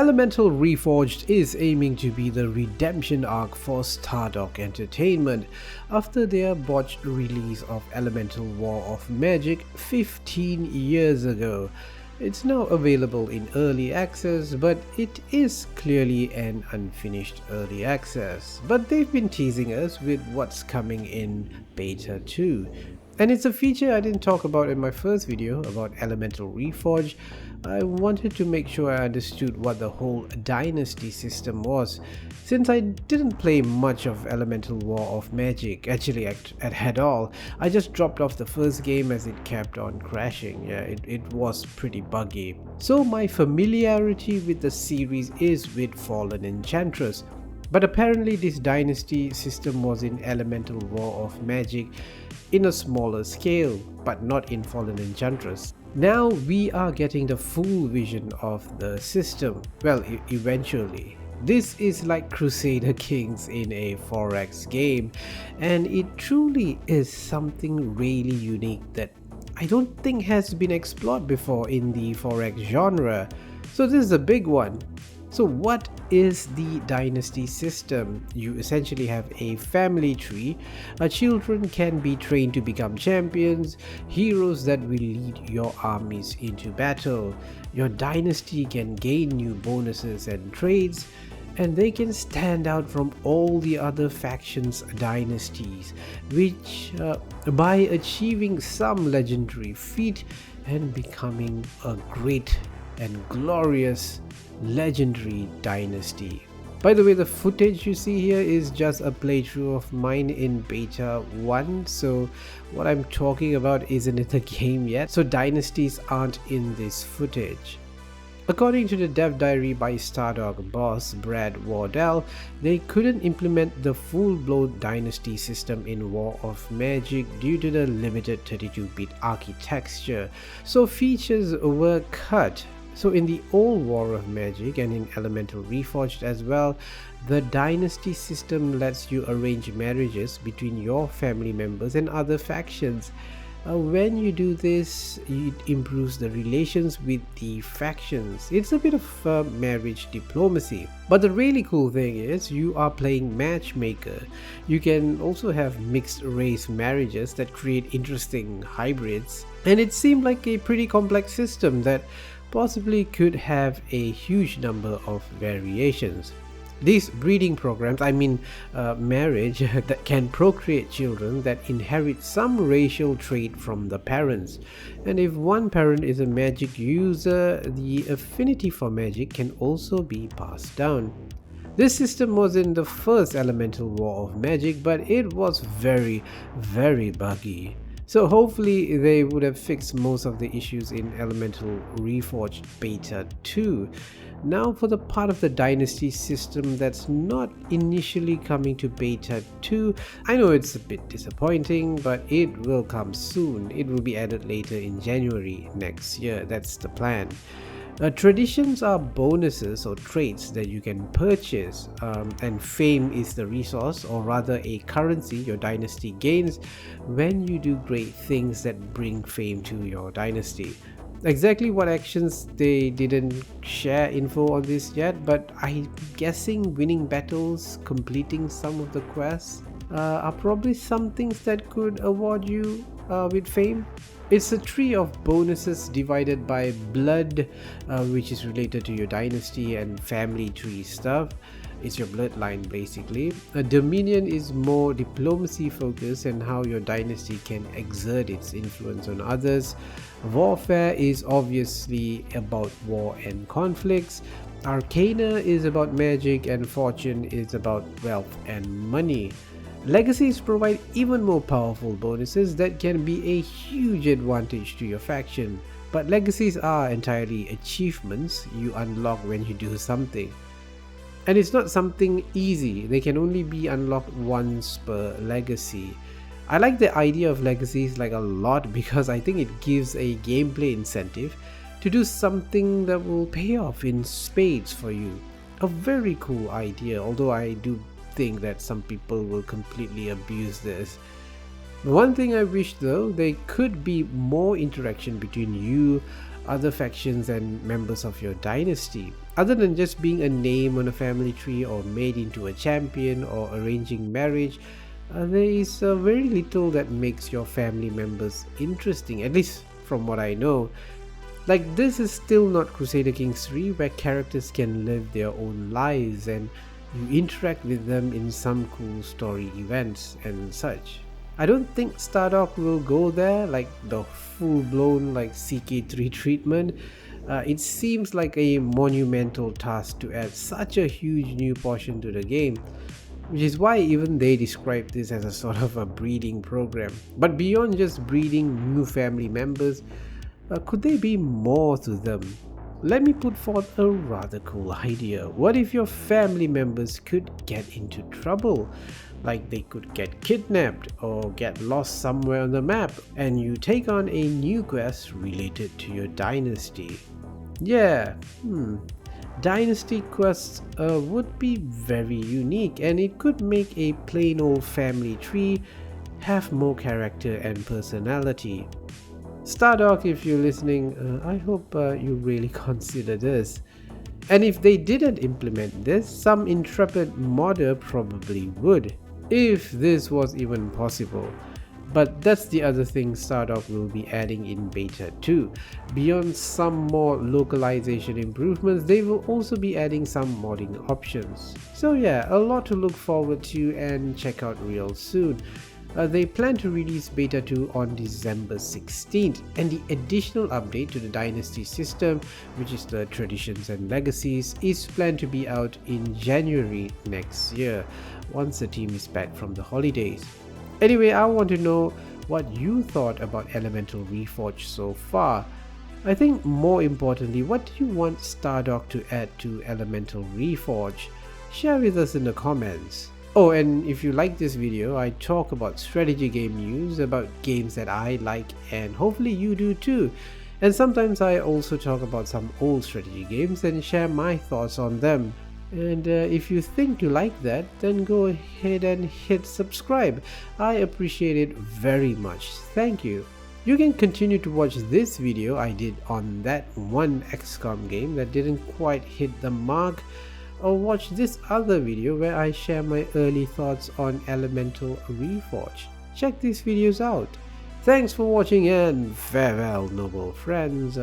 Elemental Reforged is aiming to be the redemption arc for Stardock Entertainment after their botched release of Elemental War of Magic 15 years ago. It's now available in early access, but it is clearly an unfinished early access. But they've been teasing us with what's coming in Beta 2. And it's a feature I didn't talk about in my first video about Elemental Reforged. I wanted to make sure I understood what the whole Dynasty system was, since I didn't play much of Elemental War of Magic, actually at all. I just dropped off the first game as it kept on crashing. Yeah, it was pretty buggy. So my familiarity with the series is with Fallen Enchantress. But apparently this Dynasty system was in Elemental War of Magic in a smaller scale, but not in Fallen Enchantress. Now we are getting the full vision of the system, well, eventually. This is like Crusader Kings in a 4X game, and it truly is something really unique that I don't think has been explored before in the 4X genre. So this is a big one. So what is the Dynasty system? You essentially have a family tree. Children can be trained to become champions, heroes that will lead your armies into battle. Your dynasty can gain new bonuses and traits, and they can stand out from all the other factions' dynasties, which by achieving some legendary feat and becoming a great and glorious legendary dynasty. By the way, the footage you see here is just a playthrough of mine in beta 1, so what I'm talking about isn't in the game yet, so dynasties aren't in this footage. According to the dev diary by Stardock boss Brad Wardell, they couldn't implement the full-blown dynasty system in War of Magic due to the limited 32-bit architecture, so features were cut. So in the old War of Magic and in Elemental Reforged as well, the Dynasty system lets you arrange marriages between your family members and other factions. When you do this, it improves the relations with the factions. It's a bit of marriage diplomacy. But the really cool thing is you are playing matchmaker. You can also have mixed race marriages that create interesting hybrids. And it seemed like a pretty complex system that possibly could have a huge number of variations. These breeding programs, marriage, that can procreate children that inherit some racial trait from the parents. And if one parent is a magic user, the affinity for magic can also be passed down. This system was in the first Elemental War of Magic, but it was very buggy. So hopefully they would have fixed most of the issues in Elemental Reforged Beta 2. Now for the part of the Dynasty system that's not initially coming to Beta 2, I know it's a bit disappointing, but it will come soon. It will be added later in January next year, that's the plan. Traditions are bonuses or traits that you can purchase, and fame is the resource, or rather a currency your dynasty gains when you do great things that bring fame to your dynasty. Exactly what actions they didn't share info on this yet, but I'm guessing winning battles, completing some of the quests are probably some things that could award you with fame. It's a tree of bonuses divided by blood, which is related to your dynasty and family tree stuff. It's your bloodline basically. Dominion is more diplomacy focused and how your dynasty can exert its influence on others. Warfare is obviously about war and conflicts. Arcana is about magic, and fortune is about wealth and money. Legacies provide even more powerful bonuses that can be a huge advantage to your faction, but legacies are entirely achievements you unlock when you do something. And it's not something easy, they can only be unlocked once per legacy. I like the idea of legacies like a lot because I think it gives a gameplay incentive to do something that will pay off in spades for you. A very cool idea, although I do think that some people will completely abuse this. One thing I wish though, there could be more interaction between you, other factions and members of your dynasty. Other than just being a name on a family tree or made into a champion or arranging marriage, there is very little that makes your family members interesting, at least from what I know. Like, this is still not Crusader Kings 3, where characters can live their own lives and you interact with them in some cool story events and such. I don't think Stardock will go there, like the full-blown like CK3 treatment. It seems like a monumental task to add such a huge new portion to the game, which is why even they describe this as a sort of a breeding program. But beyond just breeding new family members, could there be more to them? Let me put forth a rather cool idea. What if your family members could get into trouble? Like they could get kidnapped or get lost somewhere on the map and you take on a new quest related to your dynasty. Yeah, dynasty quests would be very unique, and it could make a plain old family tree have more character and personality. Stardock, if you're listening, I hope you really consider this. And if they didn't implement this, some intrepid modder probably would, if this was even possible. But that's the other thing Stardock will be adding in beta 2. Beyond some more localization improvements, they will also be adding some modding options. So yeah, a lot to look forward to and check out real soon. They plan to release beta 2 on December 16th, and the additional update to the Dynasty system, which is the Traditions and Legacies, is planned to be out in January next year, once the team is back from the holidays. Anyway, I want to know what you thought about Elemental Reforged so far. I think more importantly, what do you want Stardock to add to Elemental Reforged? Share with us in the comments. Oh, and if you like this video, I talk about strategy game news, about games that I like, and hopefully you do too. And sometimes I also talk about some old strategy games and share my thoughts on them. And if you think you like that, then go ahead and hit subscribe. I appreciate it very much. Thank you. You can continue to watch this video I did on that one XCOM game that didn't quite hit the mark, or watch this other video where I share my early thoughts on Elemental Reforged. Check these videos out. Thanks for watching and farewell, noble friends.